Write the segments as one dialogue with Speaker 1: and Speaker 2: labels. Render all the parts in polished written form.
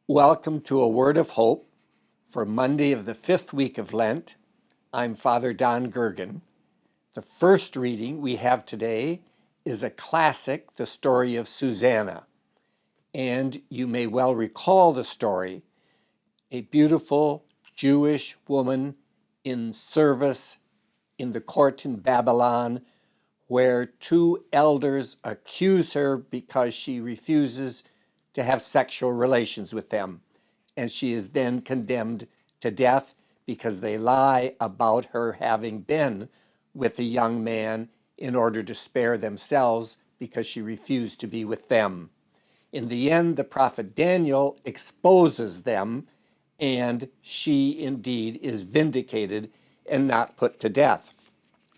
Speaker 1: Welcome to A Word of Hope for Monday of the fifth week of Lent. I'm Father Don Gergen. The first reading we have today is a classic, the story of Susanna. And you may well recall the story, a beautiful Jewish woman in service in the court in Babylon, where two elders accuse her because she refuses to have sexual relations with them. And she is then condemned to death because they lie about her having been with a young man in order to spare themselves because she refused to be with them. In the end, the prophet Daniel exposes them, and she indeed is vindicated and not put to death.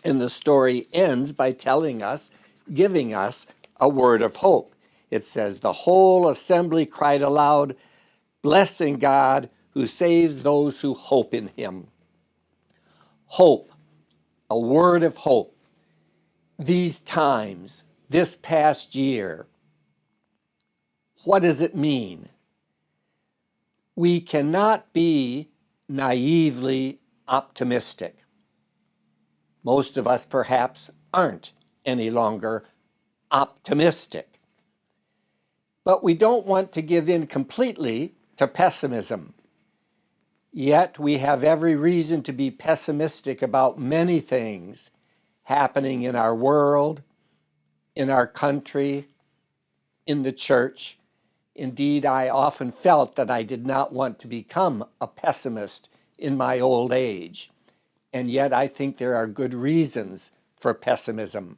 Speaker 1: And the story ends by giving us a word of hope. It says, the whole assembly cried aloud, blessing God who saves those who hope in him. Hope, a word of hope. These times, this past year, what does it mean? We cannot be naively optimistic. Most of us perhaps aren't any longer optimistic. But we don't want to give in completely to pessimism. Yet we have every reason to be pessimistic about many things happening in our world, in our country, in the church. Indeed, I often felt that I did not want to become a pessimist in my old age. And yet I think there are good reasons for pessimism.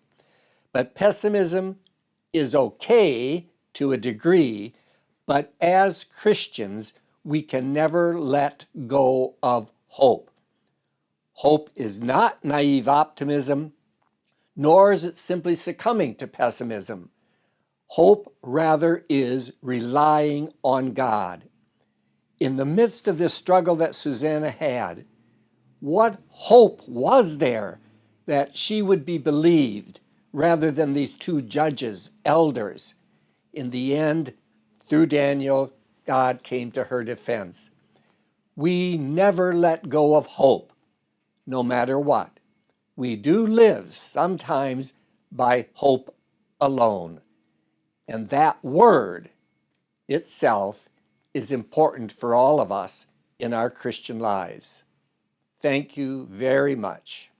Speaker 1: But pessimism is okay to a degree, but as Christians, we can never let go of hope. Hope is not naive optimism, nor is it simply succumbing to pessimism. Hope rather is relying on God. In the midst of this struggle that Susanna had, what hope was there that she would be believed rather than these two judges, elders? In the end, through Daniel, God came to her defense. We never let go of hope, no matter what. We do live sometimes by hope alone. And that word itself is important for all of us in our Christian lives. Thank you very much.